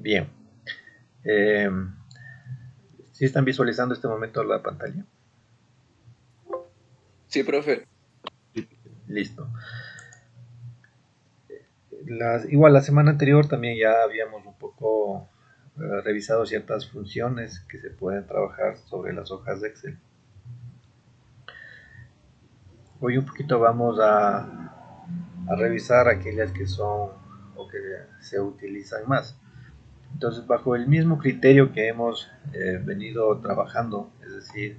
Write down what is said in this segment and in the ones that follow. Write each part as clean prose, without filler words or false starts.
Bien. ¿Sí están visualizando este momento la pantalla? Sí, profe. Listo. Igual la semana anterior también ya habíamos un poco revisado ciertas funciones que se pueden trabajar sobre las hojas de Excel. Hoy un poquito vamos a revisar aquellas que son o que se utilizan más. Entonces, bajo el mismo criterio que hemos venido trabajando, es decir,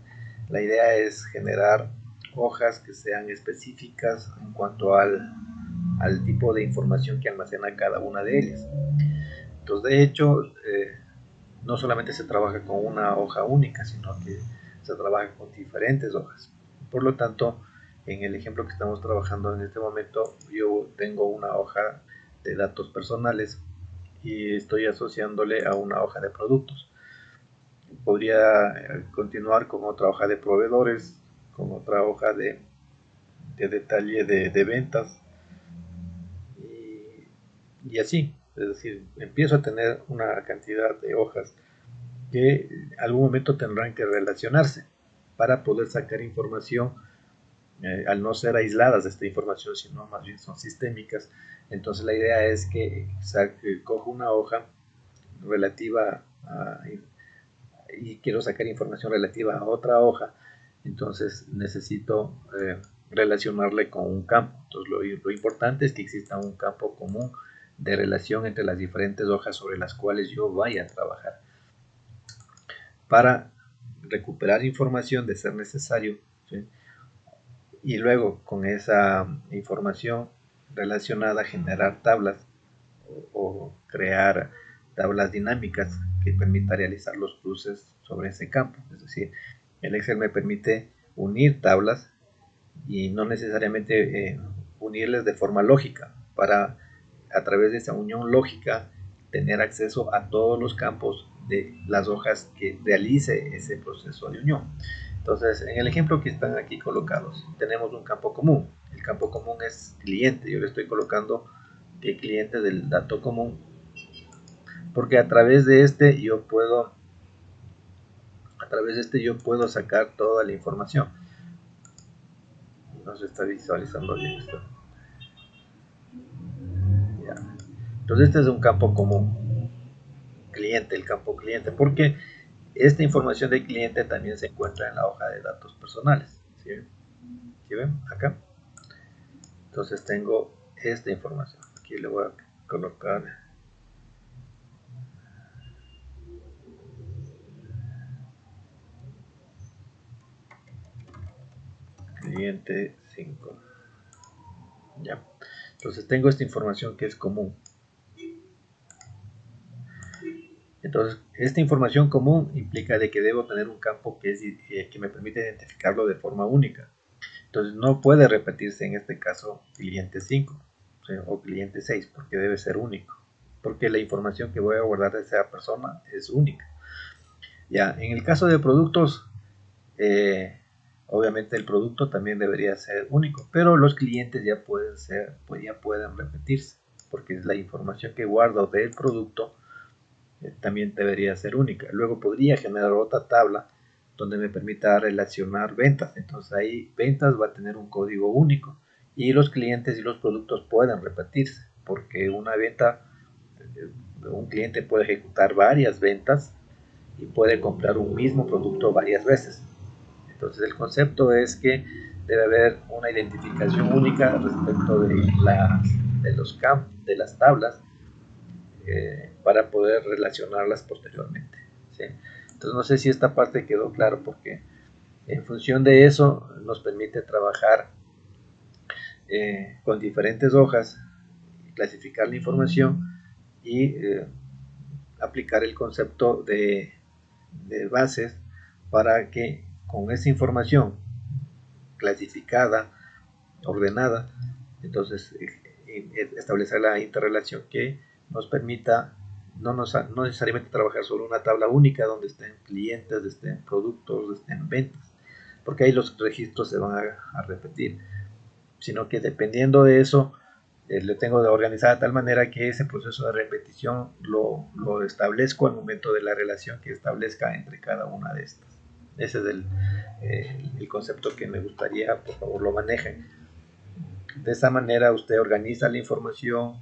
la idea es generar hojas que sean específicas en cuanto al tipo de información que almacena cada una de ellas. Entonces, de hecho, no solamente se trabaja con una hoja única, sino que se trabaja con diferentes hojas. Por lo tanto, en el ejemplo que estamos trabajando en este momento, yo tengo una hoja de datos personales y estoy asociándole a una hoja de productos. Podría continuar con otra hoja de proveedores, con otra hoja de detalle de ventas y así. Es decir, empiezo a tener una cantidad de hojas que en algún momento tendrán que relacionarse para poder sacar información, al no ser aisladas de esta información, sino más bien son sistémicas. Entonces la idea es que cojo una hoja relativa y quiero sacar información relativa a otra hoja, entonces necesito relacionarle con un campo. Entonces lo importante es que exista un campo común de relación entre las diferentes hojas sobre las cuales yo vaya a trabajar para recuperar información de ser necesario, ¿sí? Y luego con esa información relacionada generar tablas o crear tablas dinámicas que permita realizar los cruces sobre ese campo. Es decir, el Excel me permite unir tablas y no necesariamente unirles de forma lógica para a través de esa unión lógica tener acceso a todos los campos de las hojas que realice ese proceso de unión. Entonces, en el ejemplo que están aquí colocados, tenemos un campo común. El campo común es cliente. Yo le estoy colocando el cliente del dato común porque a través de este yo puedo sacar toda la información. No se está visualizando bien esto. Ya. Entonces este es un campo común, cliente, el campo cliente, porque esta información del cliente también se encuentra en la hoja de datos personales. ¿Sí? ¿Sí ven? Acá. Entonces tengo esta información. Aquí le voy a colocar cliente 5. Ya. Entonces tengo esta información que es común. Entonces, esta información común implica de que debo tener un campo que me permite identificarlo de forma única. Entonces, no puede repetirse en este caso cliente 5, ¿sí? O cliente 6 porque debe ser único. Porque la información que voy a guardar de esa persona es única. Ya, en el caso de productos, eh, obviamente el producto también debería ser único, pero los clientes ya pueden repetirse, porque la información que guardo del producto también debería ser única. Luego podría generar otra tabla donde me permita relacionar ventas. Entonces ahí ventas va a tener un código único y los clientes y los productos pueden repetirse porque un cliente puede ejecutar varias ventas y puede comprar un mismo producto varias veces. Entonces el concepto es que debe haber una identificación única respecto de las tablas para poder relacionarlas posteriormente. ¿Sí? Entonces no sé si esta parte quedó claro porque en función de eso nos permite trabajar con diferentes hojas, clasificar la información y aplicar el concepto de bases para que con esa información clasificada, ordenada, entonces establecer la interrelación que nos permita no necesariamente trabajar sobre una tabla única donde estén clientes, estén productos, estén ventas, porque ahí los registros se van a repetir, sino que dependiendo de eso lo tengo organizada de tal manera que ese proceso de repetición lo establezco al momento de la relación que establezca entre cada una de estas. Ese es el concepto que me gustaría, por favor, lo manejen. De esa manera usted organiza la información,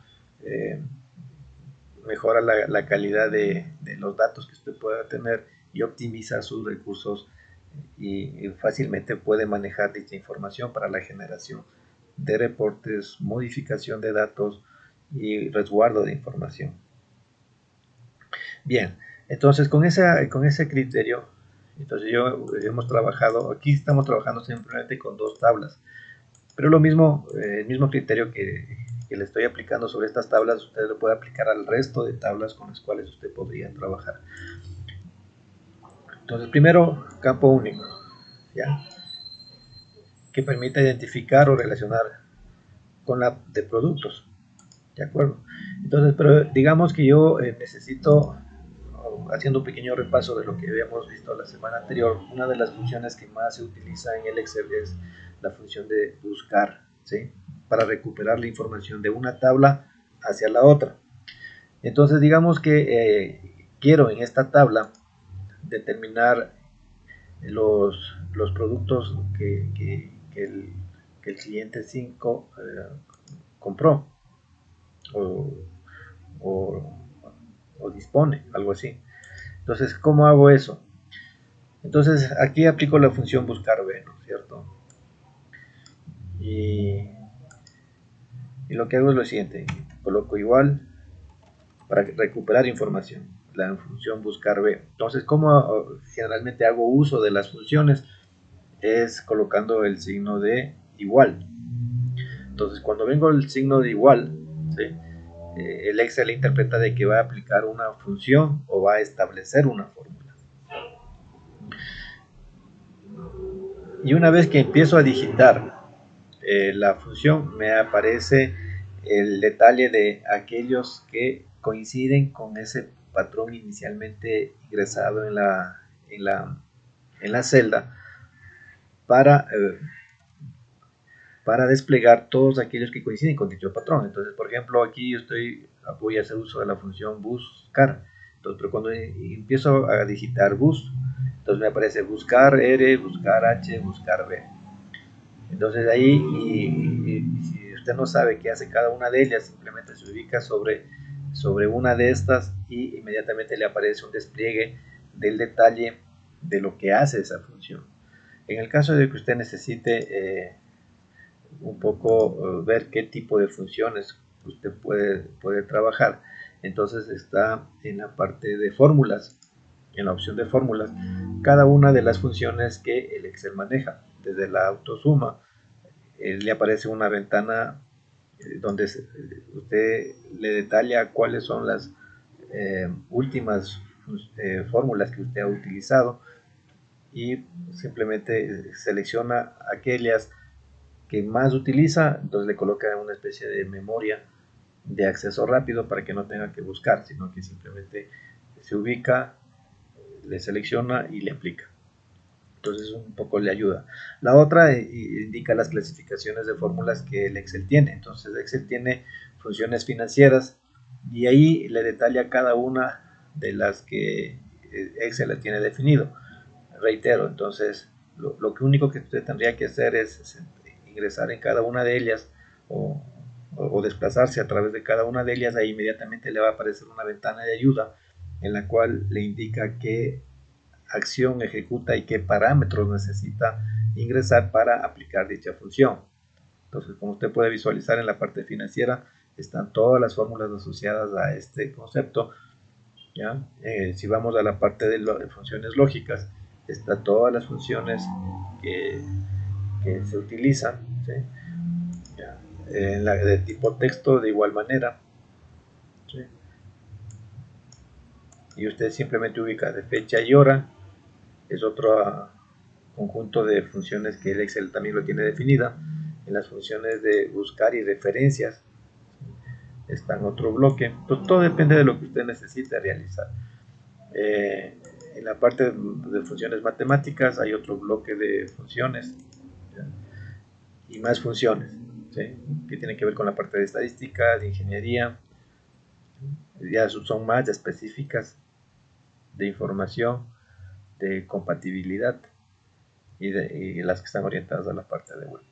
mejora la calidad de los datos que usted pueda tener y optimiza sus recursos y fácilmente puede manejar dicha información para la generación de reportes, modificación de datos y resguardo de información. Bien, entonces con ese criterio, entonces hemos trabajado, aquí estamos trabajando simplemente con 2 tablas, pero lo mismo, el mismo criterio que le estoy aplicando sobre estas tablas, usted lo puede aplicar al resto de tablas con las cuales usted podría trabajar. Entonces, primero, campo único, ¿ya? Que permite identificar o relacionar con la de productos, ¿de acuerdo? Entonces, pero digamos que yo necesito, haciendo un pequeño repaso de lo que habíamos visto la semana anterior, una de las funciones que más se utiliza en el Excel es la función de buscar, ¿sí? Para recuperar la información de una tabla hacia la otra. Entonces, digamos que quiero en esta tabla determinar los productos que el cliente 5 compró o, o, o dispone, algo así. Entonces, ¿cómo hago eso? Entonces, aquí aplico la función buscar B, ¿no es cierto? Y lo que hago es lo siguiente, coloco igual para recuperar información, la función buscar B. Entonces, ¿cómo generalmente hago uso de las funciones? Es colocando el signo de igual. Entonces, cuando vengo el signo de igual, ¿sí? El Excel interpreta de que va a aplicar una función o va a establecer una fórmula. Y una vez que empiezo a digitar la función, me aparece el detalle de aquellos que coinciden con ese patrón inicialmente ingresado en la celda para desplegar todos aquellos que coinciden con dicho patrón. Entonces, por ejemplo, aquí voy a hacer uso de la función buscar. Entonces, pero cuando empiezo a digitar bus, entonces me aparece buscar R, buscar H, buscar B. Entonces ahí, y si usted no sabe qué hace cada una de ellas, simplemente se ubica sobre una de estas y inmediatamente le aparece un despliegue del detalle de lo que hace esa función. En el caso de que usted necesite un poco ver qué tipo de funciones usted puede trabajar, entonces está en la parte de fórmulas, en la opción de fórmulas, cada una de las funciones que el Excel maneja. Desde la autosuma le aparece una ventana donde usted le detalla cuáles son las últimas fórmulas que usted ha utilizado y simplemente selecciona aquellas que más utiliza, entonces le coloca una especie de memoria de acceso rápido para que no tenga que buscar, sino que simplemente se ubica, le selecciona y le aplica. Entonces un poco le ayuda. La otra indica las clasificaciones de fórmulas que el Excel tiene. Entonces Excel tiene funciones financieras y ahí le detalla cada una de las que Excel tiene definido. Reitero, entonces lo único que usted tendría que hacer es ingresar en cada una de ellas o desplazarse a través de cada una de ellas. Ahí inmediatamente le va a aparecer una ventana de ayuda en la cual le indica qué acción ejecuta y qué parámetros necesita ingresar para aplicar dicha función. Entonces, como usted puede visualizar en la parte financiera, están todas las fórmulas asociadas a este concepto. ¿Ya? Si vamos a la parte de funciones lógicas, están todas las funciones que se utilizan, ¿sí? ¿Ya? En la de tipo texto de igual manera, ¿sí? Y usted simplemente ubica de fecha y hora, es otro conjunto de funciones que el Excel también lo tiene definida. En las funciones de buscar y referencias está en otro bloque. Pues todo depende de lo que usted necesite realizar. En la parte de funciones matemáticas hay otro bloque de funciones, ¿ya? Y más funciones, ¿sí? ¿sí? Que tiene que ver con la parte de estadística, de ingeniería, ya son más específicas de información, de compatibilidad y las que están orientadas a la parte de web.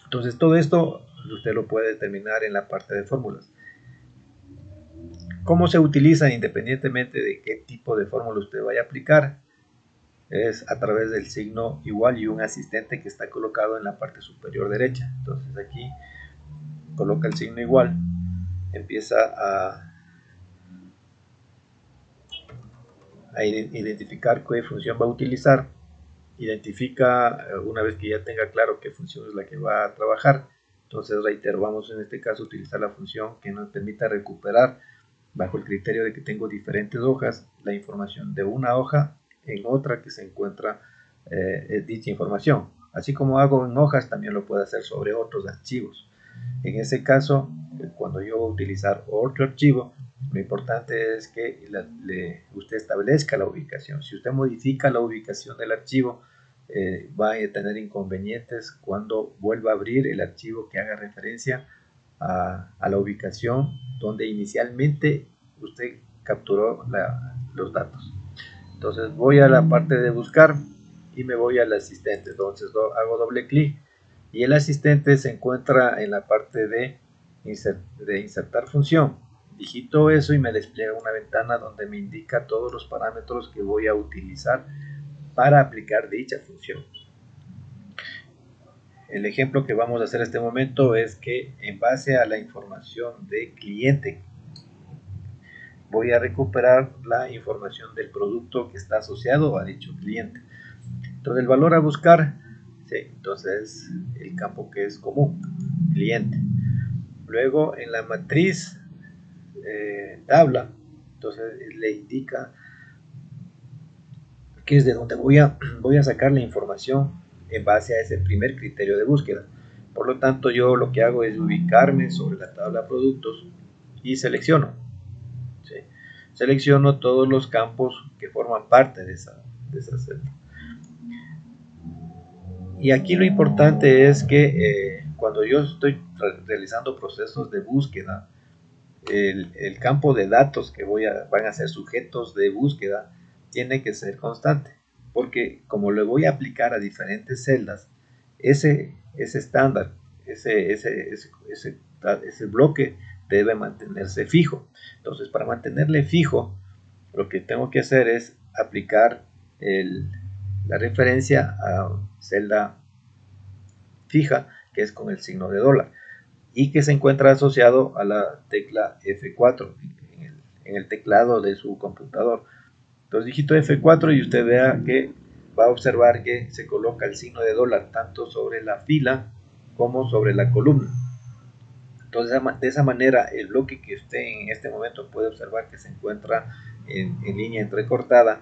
Entonces todo esto usted lo puede determinar en la parte de fórmulas. ¿Cómo se utiliza independientemente de qué tipo de fórmula usted vaya a aplicar? Es a través del signo igual y un asistente que está colocado en la parte superior derecha. Entonces aquí coloca el signo igual, empieza a identificar qué función va a utilizar, identifica una vez que ya tenga claro qué función es la que va a trabajar. Entonces reitero, vamos en este caso a utilizar la función que nos permita recuperar, bajo el criterio de que tengo diferentes hojas, la información de una hoja en otra que se encuentra dicha información. Así como hago en hojas, también lo puedo hacer sobre otros archivos. En ese caso, cuando yo voy a utilizar otro archivo, lo importante es que usted establezca la ubicación. Si usted modifica la ubicación del archivo, va a tener inconvenientes cuando vuelva a abrir el archivo que haga referencia a la ubicación donde inicialmente usted capturó los datos. Entonces voy a la parte de buscar y me voy al asistente. Entonces hago doble clic y el asistente se encuentra en la parte de insertar función. Digito eso y me despliega una ventana donde me indica todos los parámetros que voy a utilizar para aplicar dicha función. El ejemplo que vamos a hacer en este momento es que en base a la información de cliente voy a recuperar la información del producto que está asociado a dicho cliente. Entonces el valor a buscar, ¿sí? Entonces el campo que es común, cliente. Luego en la matriz tabla, entonces le indica que es de donde voy a sacar la información en base a ese primer criterio de búsqueda. Por lo tanto, yo lo que hago es ubicarme sobre la tabla productos y selecciono. ¿Sí? Selecciono todos los campos que forman parte de esa celda. Y aquí lo importante es que cuando yo estoy realizando procesos de búsqueda, el campo de datos que van a ser sujetos de búsqueda tiene que ser constante, porque como le voy a aplicar a diferentes celdas, ese estándar, ese bloque debe mantenerse fijo. Entonces, para mantenerle fijo, lo que tengo que hacer es aplicar la referencia a celda fija, que es con el signo de dólar, y que se encuentra asociado a la tecla F4 en el teclado de su computador. Entonces digito F4 y usted vea que va a observar que se coloca el signo de dólar tanto sobre la fila como sobre la columna. Entonces de esa manera el bloque que usted en este momento puede observar que se encuentra en línea entrecortada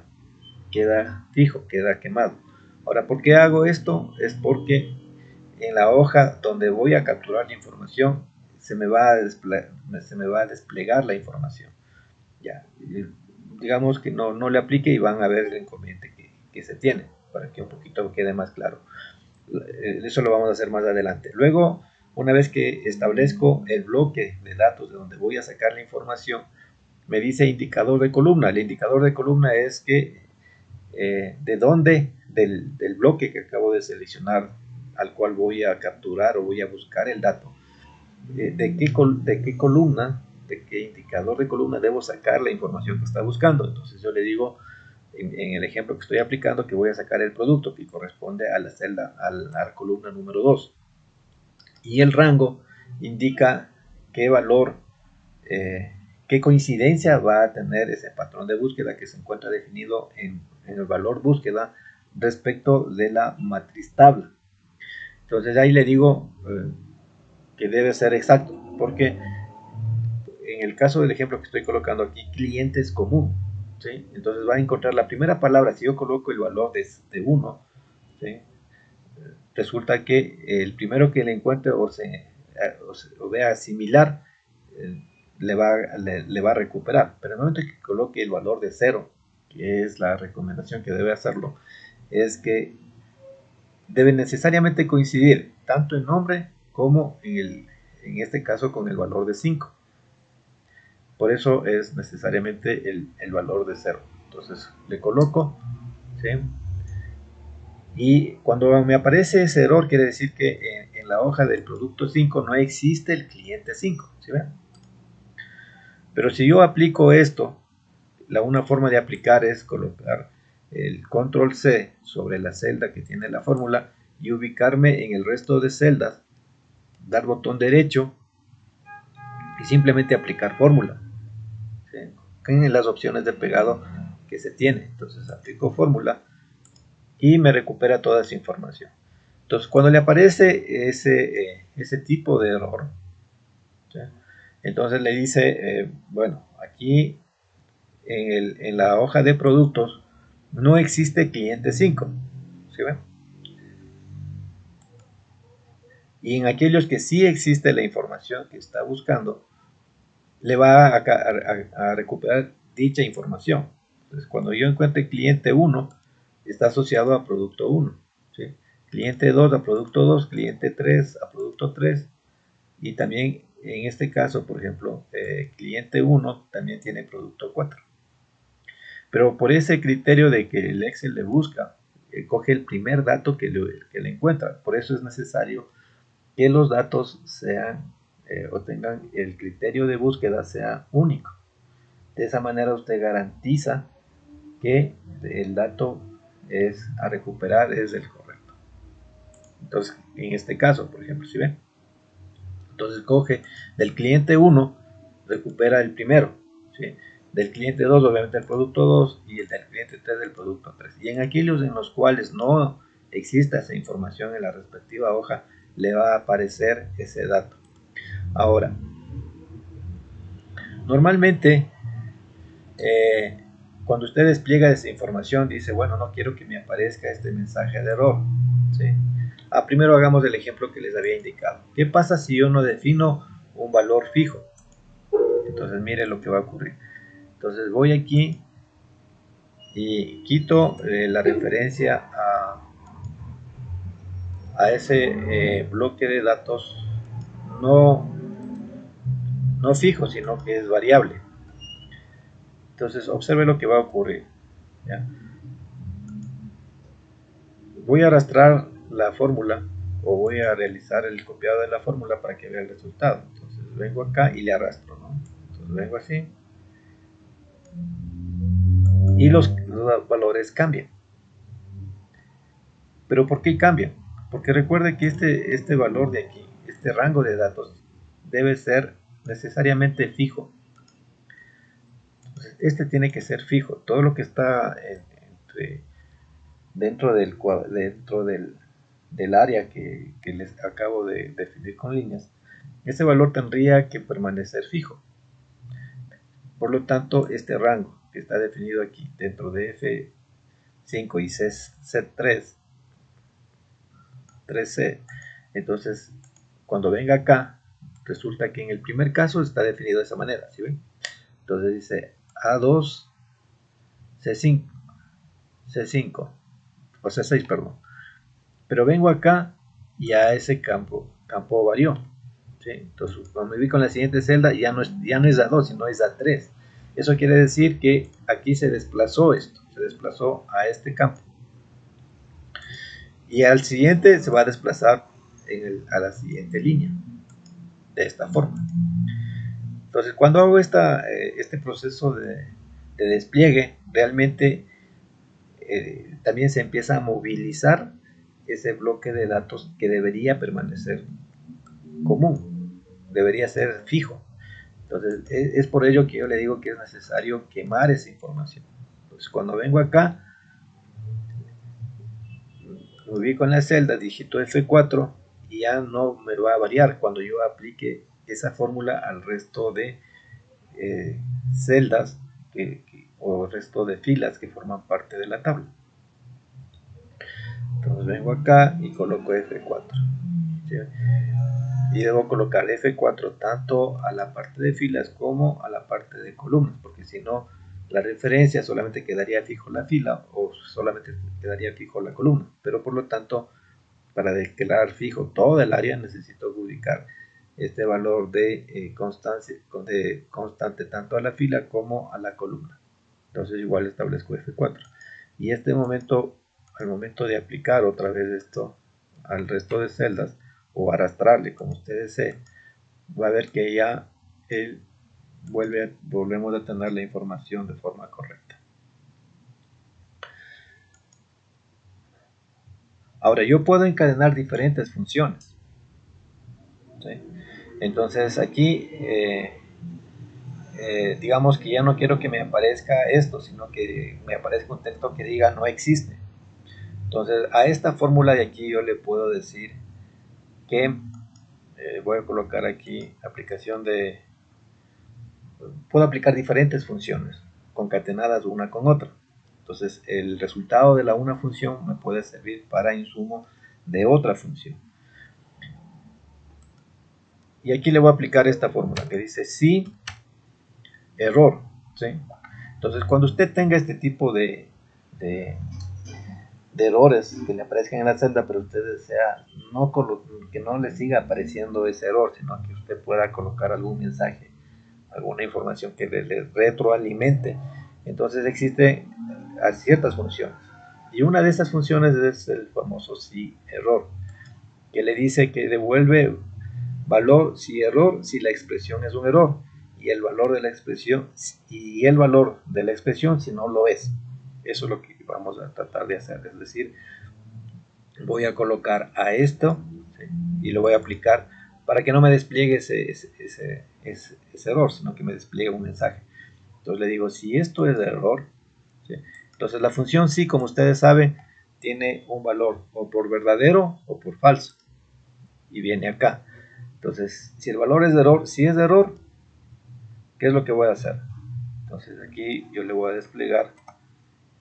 queda fijo, queda quemado. Ahora, ¿por qué hago esto? Es porque en la hoja donde voy a capturar la información se me va a desplegar la información. Ya, digamos que no le aplique y van a ver el inconveniente que se tiene, para que un poquito quede más claro. Eso lo vamos a hacer más adelante. Luego, una vez que establezco el bloque de datos de donde voy a sacar la información, me dice indicador de columna. El indicador de columna es que de dónde del bloque que acabo de seleccionar al cual voy a capturar o voy a buscar el dato, de qué columna, de qué indicador de columna debo sacar la información que está buscando. Entonces yo le digo en el ejemplo que estoy aplicando que voy a sacar el producto que corresponde a la celda, a la columna número 2, y el rango indica qué valor, qué coincidencia va a tener ese patrón de búsqueda que se encuentra definido en el valor búsqueda respecto de la matriz tabla. Entonces ahí le digo que debe ser exacto, porque en el caso del ejemplo que estoy colocando aquí, cliente es común, ¿sí? Entonces va a encontrar la primera palabra. Si yo coloco el valor de 1, ¿sí? Resulta que el primero que le encuentre o vea similar, le va a recuperar. Pero en el momento que coloque el valor de 0, que es la recomendación que debe hacerlo, es que debe necesariamente coincidir tanto en nombre como en este caso con el valor de 5. Por eso es necesariamente el valor de 0. Entonces le coloco, ¿sí? Y cuando me aparece ese error, quiere decir que en la hoja del producto 5 no existe el cliente 5. ¿Sí ven? Pero si yo aplico esto, una forma de aplicar es colocar el control C sobre la celda que tiene la fórmula y ubicarme en el resto de celdas, dar botón derecho y simplemente aplicar fórmula, ¿sí? En las opciones de pegado que se tiene. Entonces aplico fórmula y me recupera toda esa información. Entonces cuando le aparece ese tipo de error, ¿sí? Entonces le dice, bueno, aquí en la hoja de productos no existe cliente 5, ¿sí ven? Y en aquellos que sí existe la información que está buscando, le va a recuperar dicha información. Entonces, cuando yo encuentre cliente 1, está asociado a producto 1, ¿sí? Cliente 2 a producto 2, cliente 3 a producto 3, y también en este caso, por ejemplo, cliente 1 también tiene producto 4. Pero por ese criterio de que el Excel le busca, coge el primer dato que le encuentra. Por eso es necesario que los datos sean o tengan el criterio de búsqueda sea único. De esa manera usted garantiza que el dato a recuperar es el correcto. Entonces, en este caso, por ejemplo, si ven, entonces coge del cliente 1, recupera el primero, ¿sí? Del cliente 2, obviamente el producto 2, y el del cliente 3 del producto 3. Y en aquellos en los cuales no exista esa información en la respectiva hoja, le va a aparecer ese dato. Ahora, normalmente, cuando usted despliega esa información, dice, bueno, no quiero que me aparezca este mensaje de error, ¿sí? Primero hagamos el ejemplo que les había indicado. ¿Qué pasa si yo no defino un valor fijo? Entonces, mire lo que va a ocurrir. Entonces, voy aquí y quito la referencia a ese bloque de datos no, no fijo, sino que es variable. Entonces, observe lo que va a ocurrir, ¿ya? Voy a arrastrar la fórmula o voy a realizar el copiado de la fórmula para que vea el resultado. Entonces vengo acá y le arrastro, ¿no? Entonces vengo así y los valores cambian. ¿Pero por qué cambian? Porque recuerde que este valor de aquí, este rango de datos, debe ser necesariamente fijo. Entonces, este tiene que ser fijo. Todo lo que está dentro del área que les acabo de definir con líneas, ese valor tendría que permanecer fijo. Por lo tanto, este rango que está definido aquí dentro de F5 y C3, 3C, entonces cuando venga acá, resulta que en el primer caso está definido de esa manera, ¿sí ven? Entonces dice A2, C5, C5, o C6, perdón. Pero vengo acá y a ese campo varió, ¿sí? Entonces cuando me ubico en la siguiente celda ya no es A2, sino es A3. Eso quiere decir que aquí se desplazó esto, se desplazó a este campo. Y al siguiente se va a desplazar a la siguiente línea, de esta forma. Entonces cuando hago este proceso de despliegue, realmente también se empieza a movilizar ese bloque de datos que debería permanecer común, debería ser fijo. Entonces es por ello que yo le digo que es necesario quemar esa información. Entonces cuando vengo acá, me ubico en la celda, digito F4 y ya no me va a variar cuando yo aplique esa fórmula al resto de celdas o resto de filas que forman parte de la tabla. Entonces vengo acá y coloco F4, ¿sí? Y debo colocar F4 tanto a la parte de filas como a la parte de columnas, porque si no la referencia solamente quedaría fijo la fila o solamente quedaría fijo la columna, pero por lo tanto para declarar fijo todo el área, necesito ubicar este valor de constante tanto a la fila como a la columna. Entonces igual establezco F4. Y al momento de aplicar otra vez esto al resto de celdas, o arrastrarle como usted desee, va a ver que ya volvemos a tener la información de forma correcta. Ahora, yo puedo encadenar diferentes funciones, ¿sí? Entonces aquí digamos que ya no quiero que me aparezca esto, sino que me aparezca un texto que diga no existe. Entonces a esta fórmula de aquí yo le puedo decir que voy a colocar aquí aplicación de, puedo aplicar diferentes funciones concatenadas una con otra. Entonces el resultado de la una función me puede servir para insumo de otra función. Y aquí le voy a aplicar esta fórmula que dice si error, ¿sí? Entonces cuando usted tenga este tipo de errores que le aparezcan en la celda, pero usted desea que no le siga apareciendo ese error, sino que usted pueda colocar algún mensaje, alguna información que le retroalimente. Entonces existen ciertas funciones. Y una de esas funciones es el famoso si error, que le dice que devuelve valor si error, si la expresión es un error, y el valor de la expresión si no lo es. Eso es lo que vamos a tratar de hacer, es decir, voy a colocar a esto, ¿sí? Y lo voy a aplicar para que no me despliegue ese error, sino que me despliegue un mensaje. Entonces le digo, si esto es error, ¿sí? Entonces la función sí, como ustedes saben, tiene un valor o por verdadero o por falso, y viene acá. Entonces, si el valor es de error, si es de error, ¿qué es lo que voy a hacer? Entonces aquí yo le voy a desplegar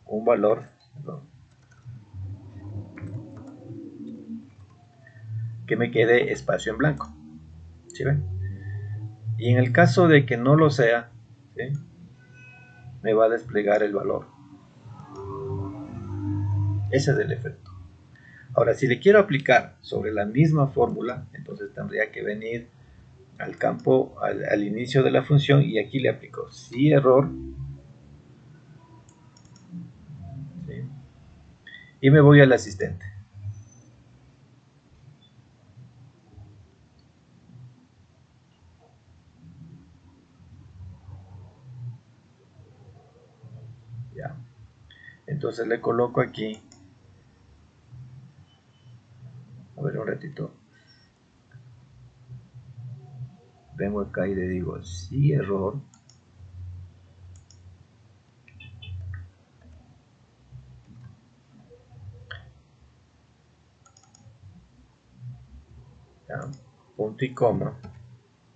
un valor, ¿no?, que me quede espacio en blanco, ¿sí ven? Y en el caso de que no lo sea, ¿sí?, me va a desplegar el valor. Ese es el efecto. Ahora, si le quiero aplicar sobre la misma fórmula, entonces tendría que venir al campo, al inicio de la función, y aquí le aplico si error, ¿sí?, y me voy al asistente. Ya. Entonces le coloco aquí, a ver un ratito, vengo acá y le digo si error, ya, punto y coma,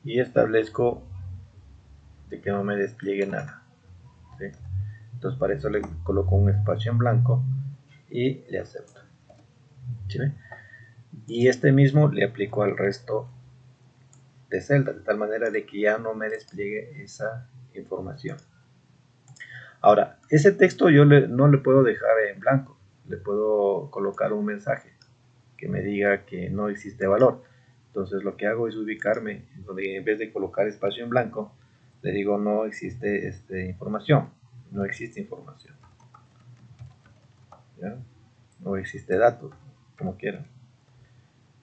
y establezco de que no me despliegue nada, ¿sí? Entonces para eso le coloco un espacio en blanco y le acepto, ¿sí? Y este mismo le aplico al resto de celdas, de tal manera de que ya no me despliegue esa información. Ahora, ese texto yo no le puedo dejar en blanco, le puedo colocar un mensaje que me diga que no existe valor. Entonces lo que hago es ubicarme donde en vez de colocar espacio en blanco, le digo no existe información, no existe información, ¿ya? No existe datos, como quieran,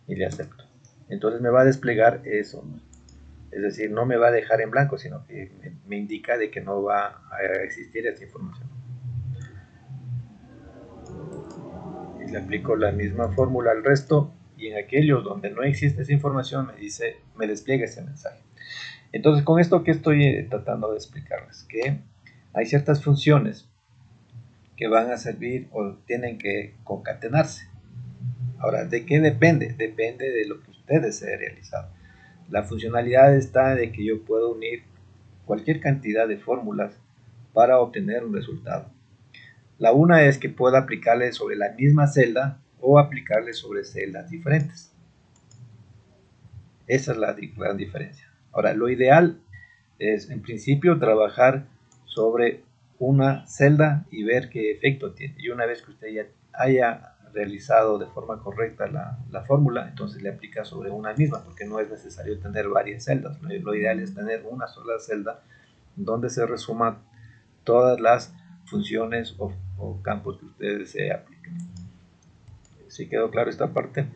y le acepto. Entonces me va a desplegar eso, ¿no? Es decir, no me va a dejar en blanco, sino que me indica de que no va a existir esa información. Y le aplico la misma fórmula al resto, y en aquellos donde no existe esa información me despliega ese mensaje. Entonces, con esto que estoy tratando de explicarles, que hay ciertas funciones que van a servir o tienen que concatenarse. Ahora, ¿de qué depende? Depende de lo que usted desee realizar. La funcionalidad está de que yo puedo unir cualquier cantidad de fórmulas para obtener un resultado. La una es que pueda aplicarle sobre la misma celda o aplicarle sobre celdas diferentes. Esa es la gran diferencia. Ahora, lo ideal es, en principio, trabajar sobre una celda y ver qué efecto tiene. Y una vez que usted ya haya realizado de forma correcta la fórmula, entonces le aplica sobre una misma, porque no es necesario tener varias celdas. Lo ideal es tener una sola celda donde se resuman todas las funciones o campos que ustedes deseen aplicar. ¿Sí quedó claro esta parte?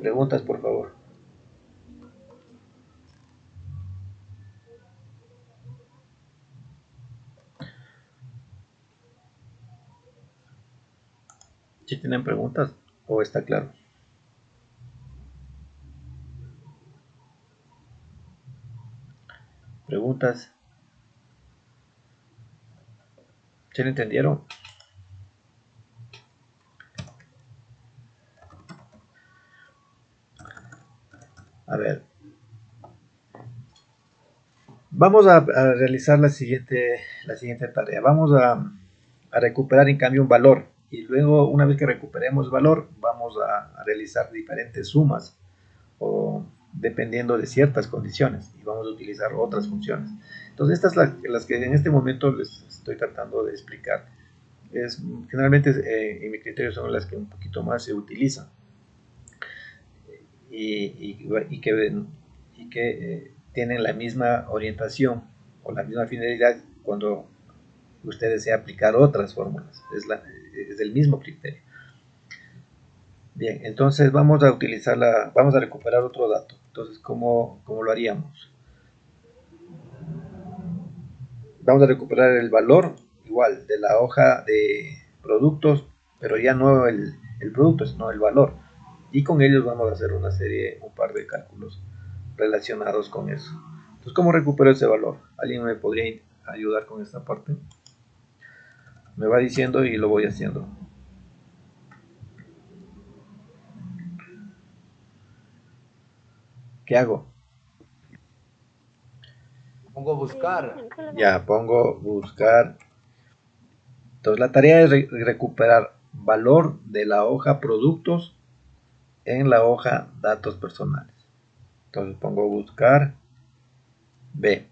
Preguntas, por favor. ¿Sí tienen preguntas o está claro? Preguntas. ¿Sí lo entendieron? A ver. Vamos a realizar la siguiente tarea. Vamos a recuperar en cambio un valor. Y luego, una vez que recuperemos el valor, vamos a realizar diferentes sumas o dependiendo de ciertas condiciones. Y vamos a utilizar otras funciones. Entonces, estas las que en este momento les estoy tratando de explicar. Generalmente, en mi criterio, son las que un poquito más se utilizan. Y que tienen la misma orientación o la misma finalidad cuando usted desea aplicar otras fórmulas. Es el mismo criterio. Bien, entonces vamos a recuperar otro dato. Entonces, ¿cómo lo haríamos? Vamos a recuperar el valor igual de la hoja de productos, pero ya no el producto, sino el valor. Y con ellos vamos a hacer un par de cálculos relacionados con eso. Entonces, ¿cómo recupero ese valor? ¿Alguien me podría ayudar con esta parte? Me va diciendo y lo voy haciendo. ¿Qué hago? Pongo buscar. Ya, pongo buscar. Entonces, la tarea es recuperar valor de la hoja productos en la hoja datos personales. Entonces, pongo buscar B.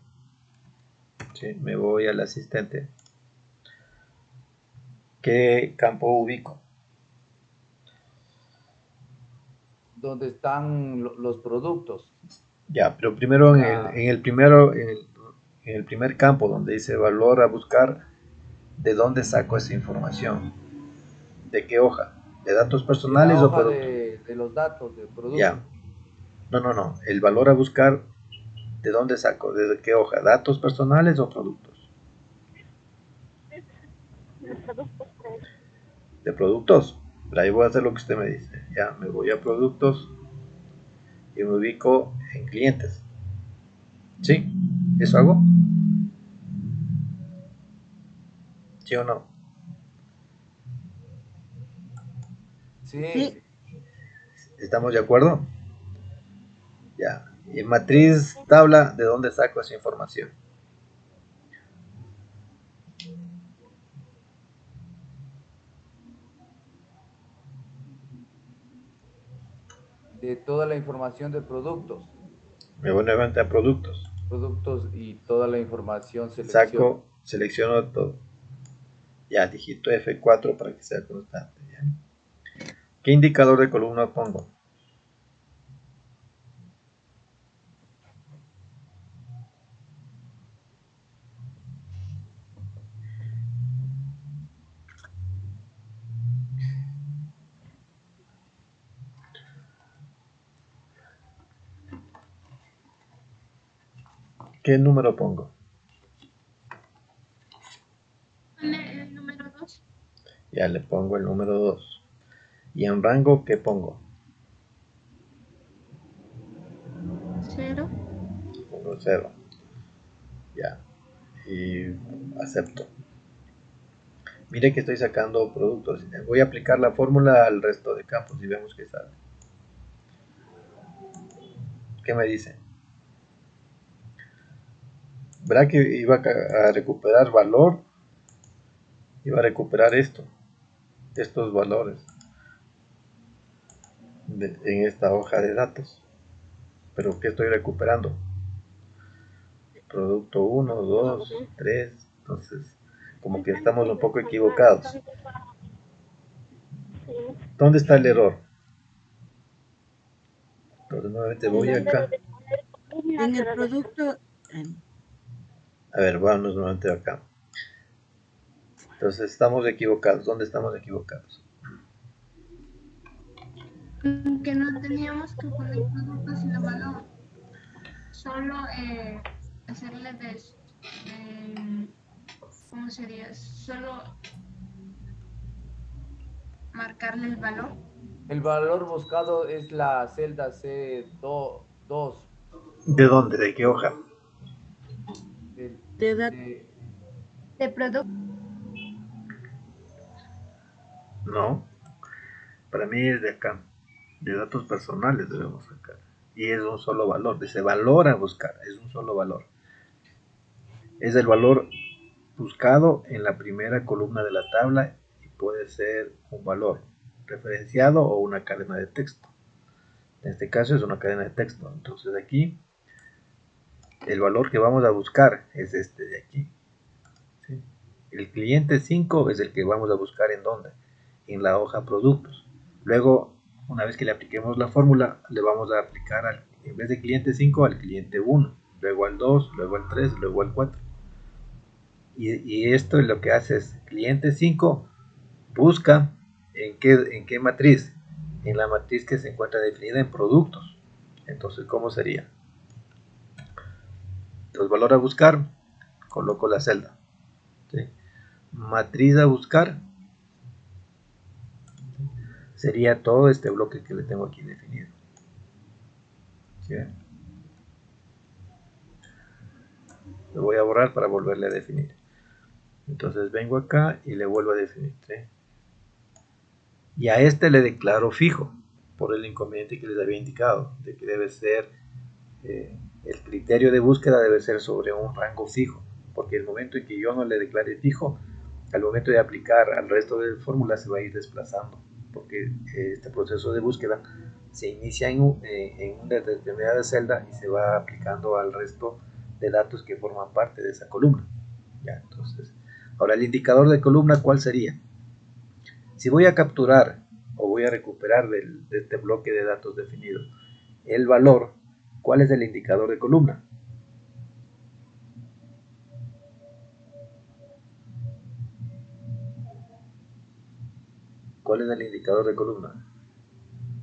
¿Sí? Me voy al asistente. ¿Qué campo ubico? Donde están los productos. Ya, pero primero en el primer campo donde dice valor a buscar, ¿de dónde saco esa información? ¿De qué hoja? ¿De datos De la personales o hoja productos? de los datos del Ya. producto. No. El valor a buscar, ¿de dónde saco? ¿Desde qué hoja? ¿Datos personales o productos? De productos. Pero ahí voy a hacer lo que usted me dice. Ya, me voy a productos y me ubico en clientes. ¿Sí? ¿Eso hago? ¿Sí o no? Sí. ¿Estamos de acuerdo? Ya. Y en matriz tabla, ¿de dónde saco esa información? De toda la información de productos. Me voy nuevamente a productos. Productos y toda la información selecciono. Selecciono todo. Ya, digito F4 para que sea constante. ¿Ya? ¿Qué indicador de columna pongo? ¿Qué número pongo? El número 2. Ya le pongo el número 2. ¿Y en rango qué pongo? 0. Pongo 0. Ya. Y acepto. Mire que estoy sacando productos. Voy a aplicar la fórmula al resto de campos y vemos qué sale. ¿Qué me dice? Verá que iba a recuperar valor. Iba a recuperar estos valores en esta hoja de datos. Pero ¿qué estoy recuperando? Producto 1, 2, 3. Entonces, como que estamos un poco equivocados. ¿Dónde está el error? Entonces nuevamente voy acá. En el producto, A ver, vamos nuevamente acá. Entonces estamos equivocados. ¿Dónde estamos equivocados? Que no teníamos que poner productos sin valor. Solo hacerle ¿cómo sería? Solo marcarle el valor. El valor buscado es la celda C2. ¿De dónde? ¿De qué hoja? De producto. No. Para mí es de acá. De datos personales debemos sacar. Y es un solo valor. Dice valor a buscar. Es un solo valor. Es el valor buscado en la primera columna de la tabla y puede ser un valor referenciado o una cadena de texto. En este caso es una cadena de texto. Entonces aquí el valor que vamos a buscar es este de aquí. ¿Sí? El cliente 5 es el que vamos a buscar en dónde? En la hoja productos. Luego, una vez que le apliquemos la fórmula, le vamos a aplicar en vez de cliente 5 al cliente 1, luego al 2, luego al 3, luego al 4. Y esto es lo que hace es cliente 5 busca en qué matriz, en la matriz que se encuentra definida en productos. Entonces, ¿cómo sería? Entonces, valor a buscar, coloco la celda. ¿Sí? Matriz a buscar sería todo este bloque que le tengo aquí definido. ¿Sí? Lo voy a borrar para volverle a definir. Entonces vengo acá y le vuelvo a definir. ¿Sí? Y a este le declaro fijo por el inconveniente que les había indicado, de que debe ser el criterio de búsqueda debe ser sobre un rango fijo, porque el momento en que yo no le declare fijo, al momento de aplicar al resto de fórmulas se va a ir desplazando, porque este proceso de búsqueda se inicia en una determinada celda y se va aplicando al resto de datos que forman parte de esa columna. ¿Ya? Entonces, ahora el indicador de columna, ¿cuál sería? Si voy a capturar o voy a recuperar de este bloque de datos definido el valor, ¿cuál es el indicador de columna? ¿Cuál es el indicador de columna?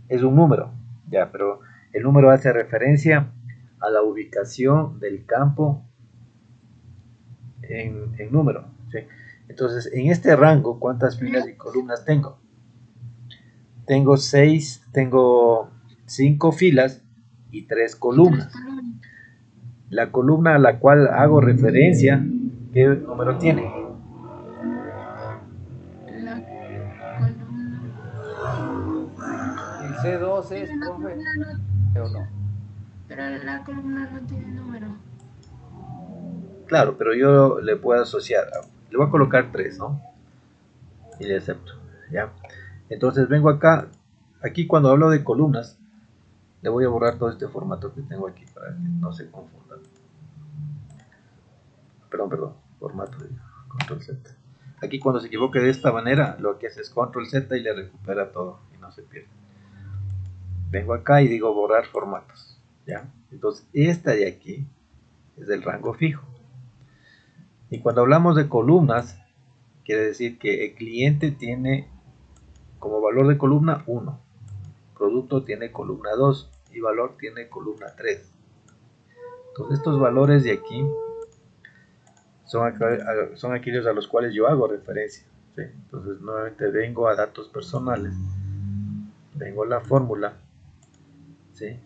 Es un número, ya, pero el número hace referencia a la ubicación del campo en número. ¿Sí? Entonces, en este rango, ¿cuántas filas y columnas tengo? Tengo 5 filas y 3 columnas. La columna a la cual hago referencia, ¿qué número tiene? La columna. El C2 es, profe, ¿o no? Pero la columna no tiene número. Claro, pero yo le puedo asociar, le voy a colocar 3, ¿no? Y le acepto, ¿ya? Entonces vengo acá, aquí cuando hablo de columnas, le voy a borrar todo este formato que tengo aquí para que no se confundan. Perdón, formato de control Z. Aquí cuando se equivoque de esta manera, lo que hace es control Z y le recupera todo y no se pierde. Vengo acá y digo borrar formatos, ¿ya? Entonces esta de aquí es el rango fijo. Y cuando hablamos de columnas, quiere decir que el cliente tiene como valor de columna 1, producto tiene columna 2 y valor tiene columna 3. Entonces estos valores de aquí son aquellos a los cuales yo hago referencia. ¿Sí? Entonces nuevamente vengo a datos personales, vengo a la fórmula, ¿sí?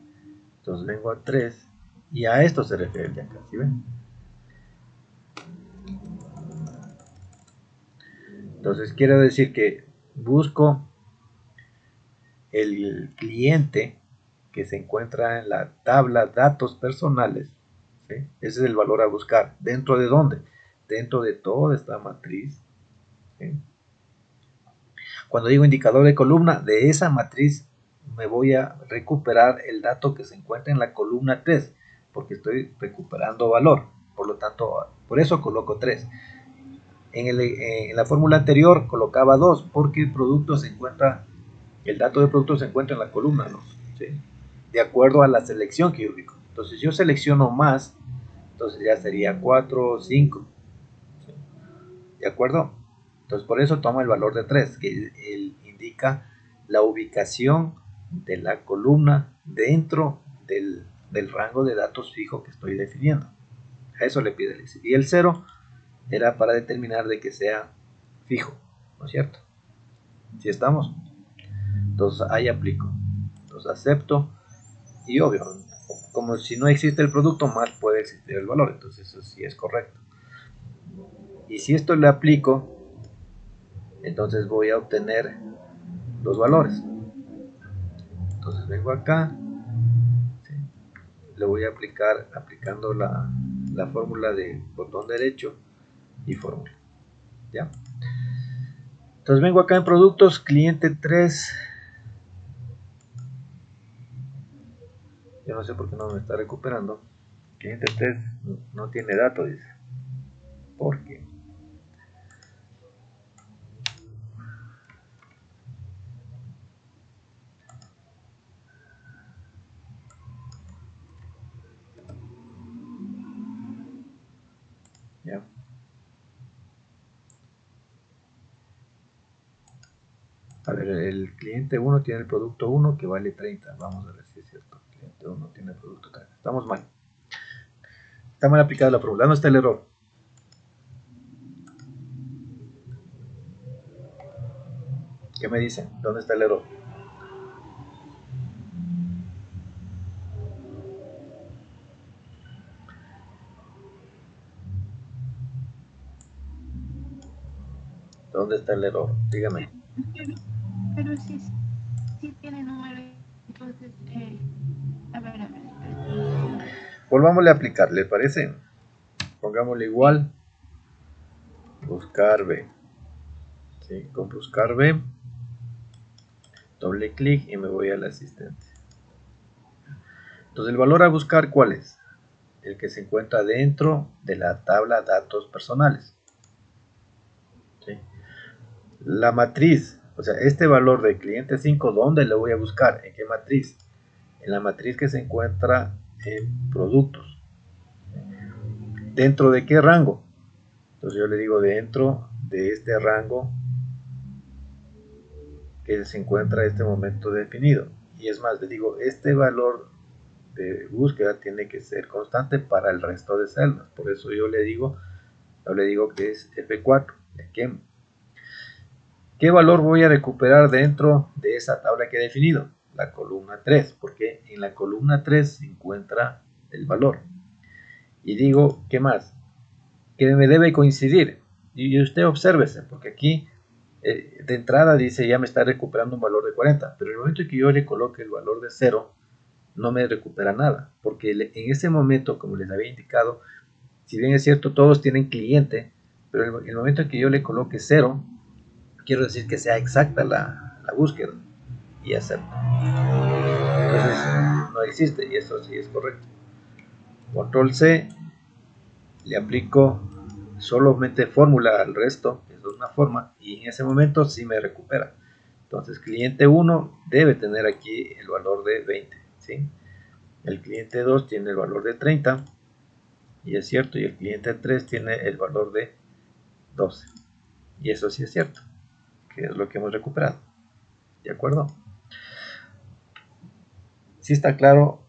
Entonces vengo a 3 y a esto se refiere de acá, ¿sí ven? Entonces quiero decir que busco el cliente que se encuentra en la tabla datos personales. ¿Sí? Ese es el valor a buscar. ¿Dentro de dónde? Dentro de toda esta matriz. ¿Sí? Cuando digo indicador de columna, de esa matriz me voy a recuperar el dato que se encuentra en la columna 3, porque estoy recuperando valor. Por lo tanto, por eso coloco 3. En la fórmula anterior colocaba 2 porque el producto se encuentra, el dato de producto se encuentra en la columna 2, ¿sí? De acuerdo a la selección que yo ubico. Entonces yo selecciono más, entonces ya sería 4 o 5, ¿sí? ¿De acuerdo? Entonces por eso toma el valor de 3, que él indica la ubicación de la columna dentro del rango de datos fijo que estoy definiendo. A eso le pide el ICE. Y el 0 era para determinar de que sea fijo, ¿no es cierto? ¿Sí estamos? Entonces ahí aplico. Entonces acepto y obvio, como si no existe el producto, más puede existir el valor. Entonces eso sí es correcto. Y si esto le aplico, entonces voy a obtener los valores. Entonces vengo acá, ¿sí? Le voy a aplicar aplicando la fórmula de botón derecho y fórmula. ¿Ya? Entonces vengo acá en productos, cliente 3. Yo no sé por qué no me está recuperando. Cliente 3 no tiene datos, dice. ¿Por qué? ¿Ya? A ver, el cliente 1 tiene el producto 1 que vale 30. Vamos a ver si es cierto. El cliente 1 tiene el producto 30. Estamos mal. Está mal aplicada la fórmula. ¿Dónde está el error? ¿Qué me dicen? ¿Dónde está el error? ¿Dónde está el error? Dígame. Pero sí, sí tiene número. Entonces, a ver, espera. Volvámosle a aplicar, ¿le parece? Pongámosle igual. Buscar B. ¿Sí? Con buscar B. Doble clic y me voy al asistente. Entonces el valor a buscar, ¿cuál es? El que se encuentra dentro de la tabla datos personales. ¿Sí? La matriz, o sea, este valor de cliente 5, ¿dónde lo voy a buscar? ¿En qué matriz? En la matriz que se encuentra en productos. ¿Dentro de qué rango? Entonces yo le digo dentro de este rango que se encuentra en este momento definido. Y es más, le digo, este valor de búsqueda tiene que ser constante para el resto de celdas. Por eso yo le digo que es F4. ¿Qué valor voy a recuperar dentro de esa tabla que he definido? La columna 3, porque en la columna 3 se encuentra el valor. Y digo, ¿qué más? Que me debe coincidir. Y usted obsérvese, porque aquí de entrada dice ya me está recuperando un valor de 40, pero en el momento en que yo le coloque el valor de 0, no me recupera nada, porque en ese momento, como les había indicado, si bien es cierto, todos tienen cliente, pero en el momento en que yo le coloque 0, quiero decir que sea exacta la búsqueda y acepto. Entonces no existe y eso sí es correcto. Control C, le aplico solamente fórmula al resto, eso es una forma, y en ese momento sí me recupera. Entonces cliente 1 debe tener aquí el valor de 20, ¿sí? El cliente 2 tiene el valor de 30, y es cierto, y el cliente 3 tiene el valor de 12, y eso sí es cierto, que es lo que hemos recuperado. ¿De acuerdo? ¿Sí está claro?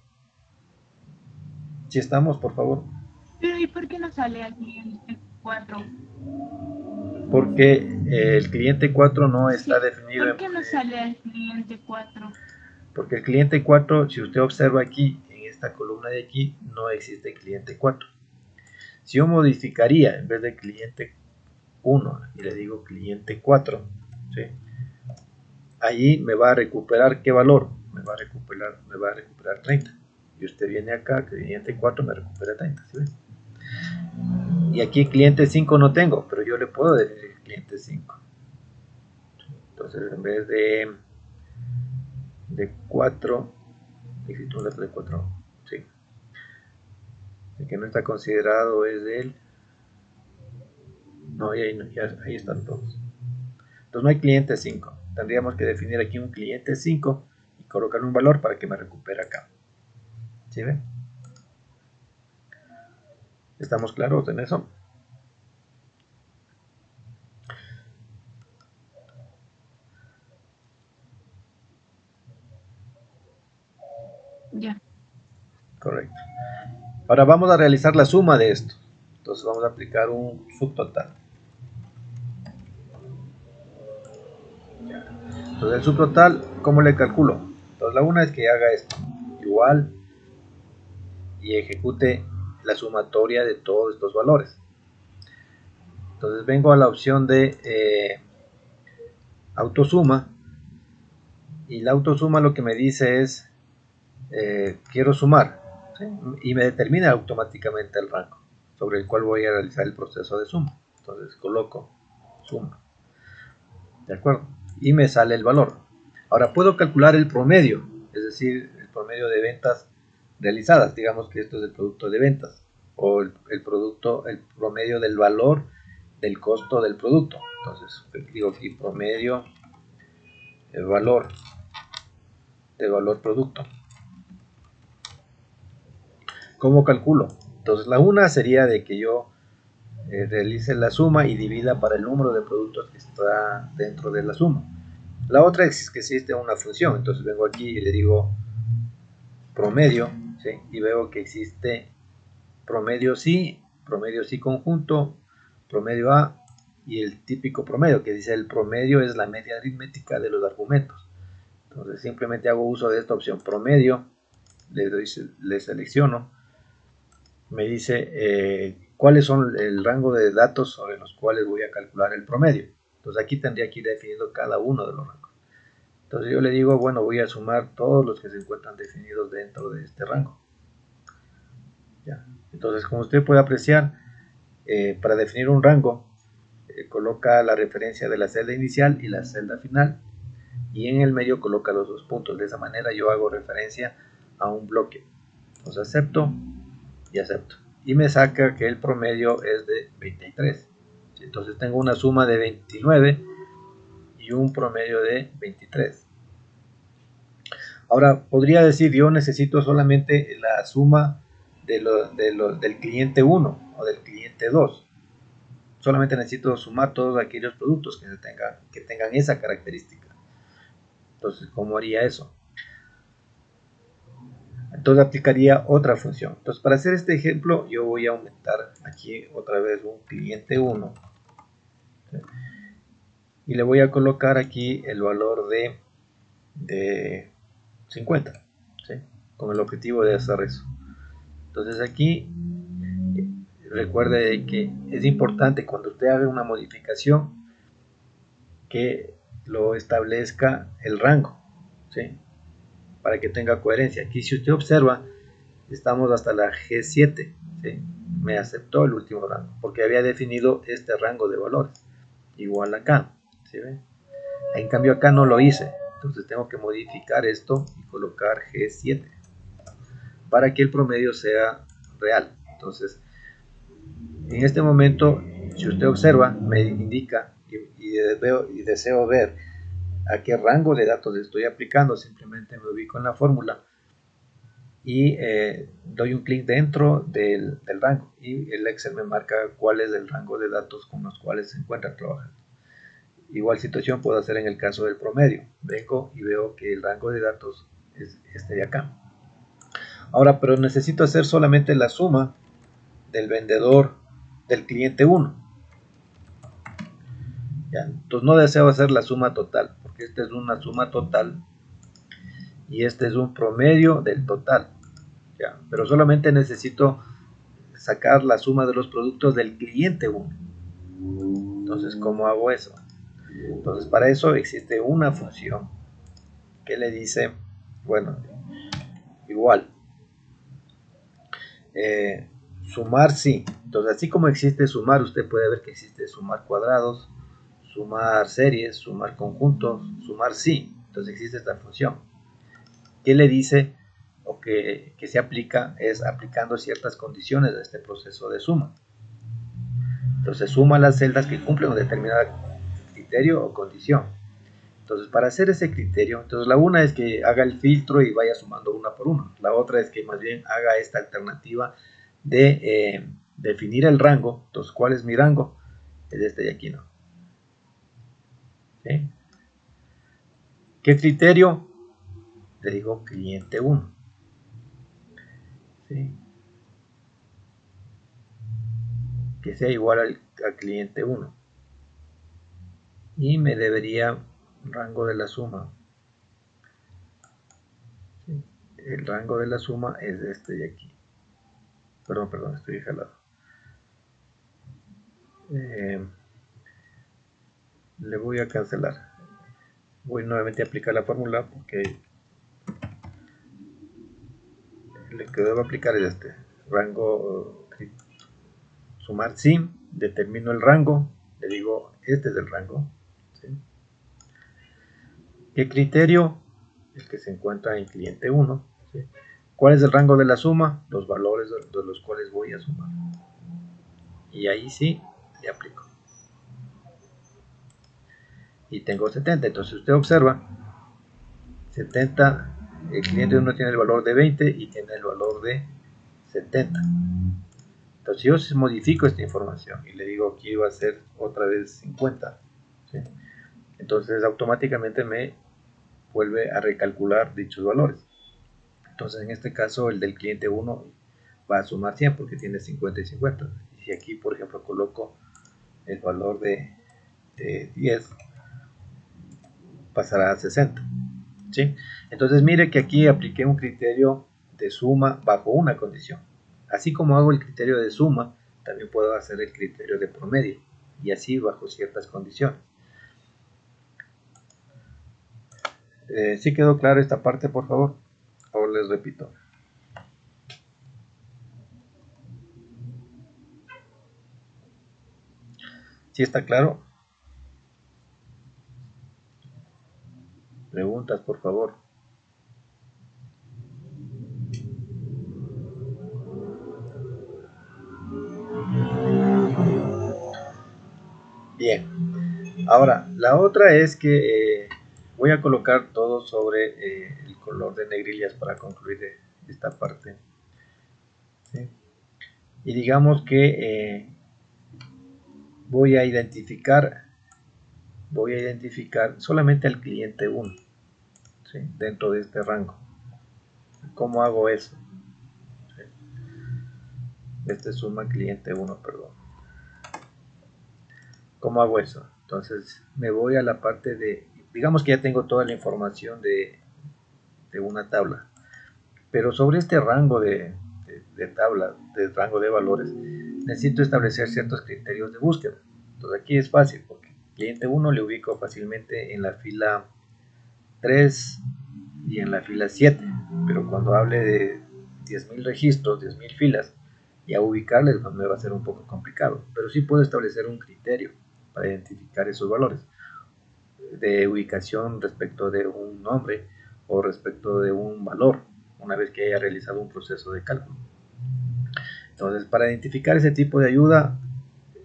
¿Sí estamos, por favor? Pero ¿y por qué no sale aquí el 4? Porque el cliente 4 no está Sí, definido. ¿por qué no sale el cliente 4? Porque el cliente 4, si usted observa aquí, en esta columna de aquí, no existe cliente 4. Si yo modificaría, en vez de cliente 1, y le digo cliente 4, ¿sí? Allí me va a recuperar, ¿qué valor? Me va a recuperar 30. Y usted viene acá, cliente 4 me recupera 30, ¿sí? Y aquí cliente 5 no tengo, pero yo le puedo decir cliente 5. Entonces en vez de 4, existe un dato de 4, sí. El que no está considerado es el No, y ahí están todos. Entonces no hay cliente 5. Tendríamos que definir aquí un cliente 5 y colocar un valor para que me recupere acá. ¿Sí ven? ¿Estamos claros en eso? Ya. Correcto. Ahora vamos a realizar la suma de esto. Entonces vamos a aplicar un subtotal. Entonces el subtotal, ¿cómo le calculo? Entonces la una es que haga esto, igual, y ejecute la sumatoria de todos estos valores. Entonces vengo a la opción de autosuma, y la autosuma lo que me dice es quiero sumar, ¿sí? Y me determina automáticamente el rango sobre el cual voy a realizar el proceso de suma. Entonces coloco suma, ¿de acuerdo? Y me sale el valor. Ahora puedo calcular el promedio, es decir, el promedio de ventas realizadas. Digamos que esto es el producto de ventas, o el promedio del valor del costo del producto. Entonces digo aquí promedio el valor de valor producto. ¿Cómo calculo? Entonces la una sería de que yo realice la suma y divida para el número de productos que está dentro de la suma. La otra es que existe una función. Entonces vengo aquí y le digo promedio, ¿sí? Y veo que existe promedio sí conjunto, promedio A y el típico promedio, que dice el promedio es la media aritmética de los argumentos. Entonces simplemente hago uso de esta opción promedio, le selecciono, me dice cuáles son el rango de datos sobre los cuales voy a calcular el promedio. Entonces aquí tendría que ir definiendo cada uno de los rangos. Entonces yo le digo, bueno, voy a sumar todos los que se encuentran definidos dentro de este rango. ¿Ya? Entonces, como usted puede apreciar, para definir un rango, coloca la referencia de la celda inicial y la celda final, y en el medio coloca los dos puntos. De esa manera yo hago referencia a un bloque. Entonces acepto y acepto. Y me saca que el promedio es de 23. Entonces tengo una suma de 29 y un promedio de 23. Ahora podría decir, yo necesito solamente la suma del cliente 1 o del cliente 2. Solamente necesito sumar todos aquellos productos que tengan esa característica. Entonces, ¿cómo haría eso? Entonces aplicaría otra función. Entonces, para hacer este ejemplo, yo voy a aumentar aquí otra vez un cliente 1. ¿Sí? Y le voy a colocar aquí el valor de 50. ¿Sí? Con el objetivo de hacer eso. Entonces aquí recuerde que es importante cuando usted haga una modificación que lo establezca el rango, ¿sí? Para que tenga coherencia. Aquí si usted observa, estamos hasta la G7, ¿sí? Me aceptó el último rango porque había definido este rango de valores igual acá, ¿sí ve? En cambio acá no lo hice, entonces tengo que modificar esto y colocar G7 para que el promedio sea real. Entonces en este momento, si usted observa, me indica y deseo ver a qué rango de datos estoy aplicando. Simplemente me ubico en la fórmula y doy un clic dentro del rango y el Excel me marca cuál es el rango de datos con los cuales se encuentra trabajando. Igual situación puedo hacer en el caso del promedio. Vengo y veo que el rango de datos es este de acá. Ahora, pero necesito hacer solamente la suma del vendedor del cliente 1. ¿Ya? Entonces no deseo hacer la suma total, porque esta es una suma total y este es un promedio del total. ¿Ya? Pero solamente necesito sacar la suma de los productos del cliente 1. Entonces, ¿cómo hago eso? Entonces, para eso existe una función que le dice, bueno, igual, sumar sí. Entonces, así como existe sumar, usted puede ver que existe sumar cuadrados, sumar series, sumar conjuntos, sumar sí. Entonces existe esta función que le dice o que se aplica es aplicando ciertas condiciones a este proceso de suma. Entonces suma las celdas que cumplen un determinado criterio o condición. Entonces para hacer ese criterio, entonces la una es que haga el filtro y vaya sumando una por una. La otra es que más bien haga esta alternativa de definir el rango. Entonces, ¿cuál es mi rango? Es este de aquí, ¿no? ¿Sí? ¿Qué criterio? Le digo cliente 1. ¿Sí? Que sea igual al cliente 1. Y me debería rango de la suma. ¿Sí? El rango de la suma es este de aquí. Perdón, estoy jalado. Le voy a cancelar. Voy nuevamente a aplicar la fórmula porque lo que debo aplicar es este rango, sumar sim, determino el rango, le digo este es el rango, ¿sí? ¿Qué criterio? El que se encuentra en cliente 1, ¿sí? ¿Cuál es el rango de la suma? Los valores de los cuales voy a sumar, y ahí sí le aplico y tengo 70. Entonces usted observa 70, el cliente 1 tiene el valor de 20 y tiene el valor de 70. Entonces yo modifico esta información y le digo que iba a ser otra vez 50, ¿sí? Entonces automáticamente me vuelve a recalcular dichos valores. Entonces en este caso el del cliente 1 va a sumar 100 porque tiene 50 y 50. Y si aquí por ejemplo coloco el valor de 10, pasará a 60, ¿sí? Entonces mire que aquí apliqué un criterio de suma bajo una condición. Así como hago el criterio de suma, también puedo hacer el criterio de promedio, y así bajo ciertas condiciones. ¿Sí quedó claro esta parte, por favor? Ahora les repito. ¿Sí está claro? Preguntas, por favor. Bien. Ahora, la otra es que voy a colocar todo sobre el color de negrillas para concluir esta parte, ¿sí? Y digamos que voy a identificar solamente al cliente 1, ¿sí? Dentro de este rango. ¿Cómo hago eso? ¿Sí? Este suma cliente 1, perdón. ¿Cómo hago eso? Entonces me voy a la parte de, digamos que ya tengo toda la información de una tabla, pero sobre este rango de tabla, de rango de valores, necesito establecer ciertos criterios de búsqueda. Entonces aquí es fácil, porque cliente 1 le ubico fácilmente en la fila 3 y en la fila 7, pero cuando hable de 10.000 registros, 10.000 filas, ya ubicarles me va a ser un poco complicado, pero sí puedo establecer un criterio para identificar esos valores de ubicación respecto de un nombre o respecto de un valor, una vez que haya realizado un proceso de cálculo. Entonces, para identificar ese tipo de ayuda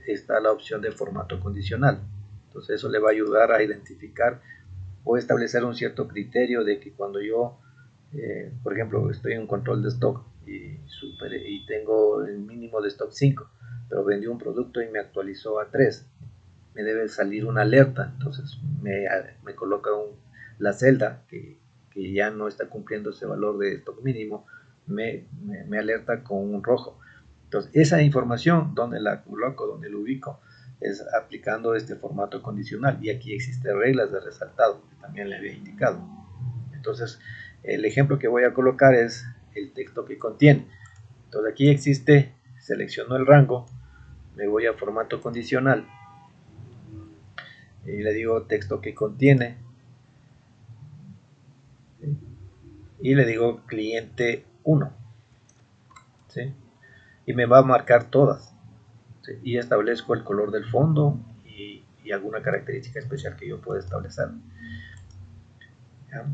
está la opción de formato condicional. Entonces eso le va a ayudar a identificar o establecer un cierto criterio de que cuando yo, por ejemplo, estoy en un control de stock y tengo el mínimo de stock 5, pero vendí un producto y me actualizó a 3, me debe salir una alerta. Entonces me coloca la celda que ya no está cumpliendo ese valor de stock mínimo, me alerta con un rojo. Entonces esa información, donde la coloco, donde lo ubico, es aplicando este formato condicional, y aquí existen reglas de resaltado que también le había indicado. Entonces el ejemplo que voy a colocar es el texto que contiene. Entonces aquí existe, selecciono el rango, me voy a formato condicional y le digo texto que contiene, ¿sí? Y le digo cliente 1, ¿sí? Y me va a marcar todas, ¿sí? Y establezco el color del fondo y alguna característica especial que yo pueda establecer, ¿ya?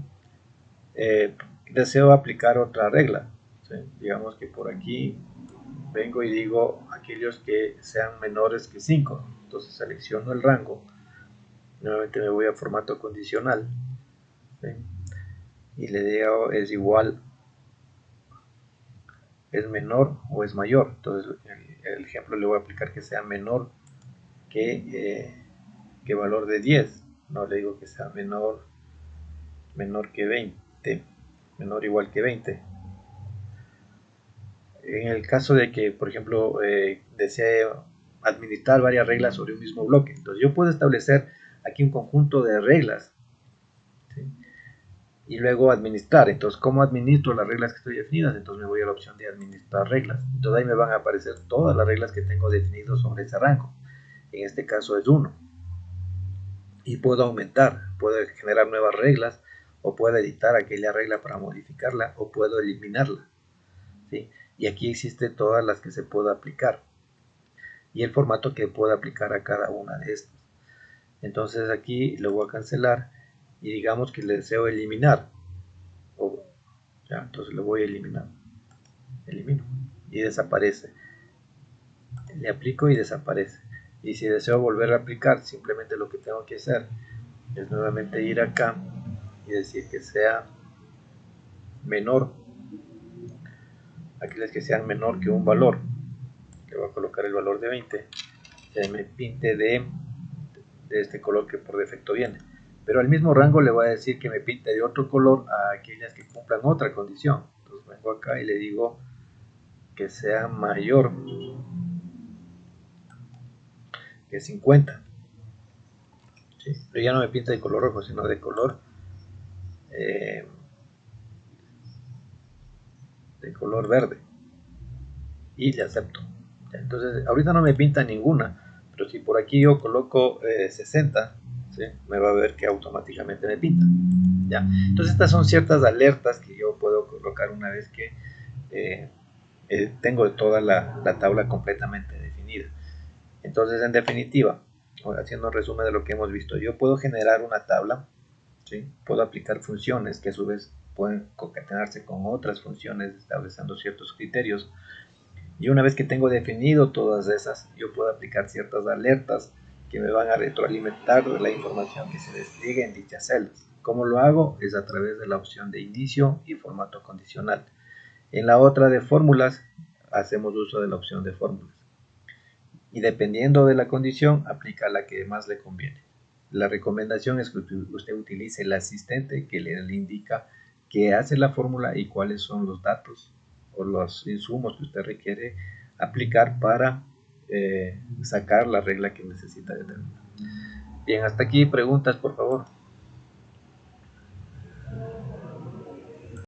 Deseo aplicar otra regla, ¿sí? Digamos que por aquí vengo y digo aquellos que sean menores que 5. Entonces selecciono el rango, nuevamente me voy a formato condicional, ¿ven? Y le digo es igual, es menor o es mayor. Entonces el ejemplo le voy a aplicar que sea menor que valor de 10. No le digo que sea menor que 20, menor o igual que 20. En el caso de que, por ejemplo, desee administrar varias reglas sobre un mismo bloque, entonces yo puedo establecer aquí un conjunto de reglas, ¿sí? Y luego administrar. Entonces, ¿cómo administro las reglas que estoy definidas? Entonces me voy a la opción de administrar reglas. Entonces ahí me van a aparecer todas las reglas que tengo definidas sobre ese rango. En este caso es 1. Y puedo aumentar, puedo generar nuevas reglas, o puedo editar aquella regla para modificarla, o puedo eliminarla, ¿sí? Y aquí existe todas las que se puede aplicar y el formato que puedo aplicar a cada una de estas. Entonces aquí lo voy a cancelar y digamos que le deseo eliminar, ya, entonces lo voy a eliminar, elimino y desaparece, le aplico y desaparece. Y si deseo volver a aplicar, simplemente lo que tengo que hacer es nuevamente ir acá y decir que sea menor, aquellas que sean menor que un valor, le voy a colocar el valor de 20, que me pinte de este color que por defecto viene, pero al mismo rango le voy a decir que me pinte de otro color a aquellas que cumplan otra condición. Entonces vengo acá y le digo que sea mayor que 50, ¿sí? Pero ya no me pinta de color rojo, sino de color verde, y le acepto. Entonces ahorita no me pinta ninguna, pero si por aquí yo coloco 60, ¿sí? Me va a ver que automáticamente me pinta, ¿ya? Entonces estas son ciertas alertas que yo puedo colocar una vez que tengo toda la tabla completamente definida. Entonces, en definitiva, haciendo un resumen de lo que hemos visto, yo puedo generar una tabla, ¿sí? Puedo aplicar funciones que a su vez pueden concatenarse con otras funciones estableciendo ciertos criterios, y una vez que tengo definido todas esas, yo puedo aplicar ciertas alertas que me van a retroalimentar de la información que se despliegue en dichas celdas. ¿Cómo lo hago? Es a través de la opción de inicio y formato condicional. En la otra de fórmulas, hacemos uso de la opción de fórmulas. Y dependiendo de la condición, aplica la que más le conviene. La recomendación es que usted utilice el asistente que le indica qué hace la fórmula y cuáles son los datos o los insumos que usted requiere aplicar para sacar la regla que necesita determinar. Bien, hasta aquí preguntas, por favor.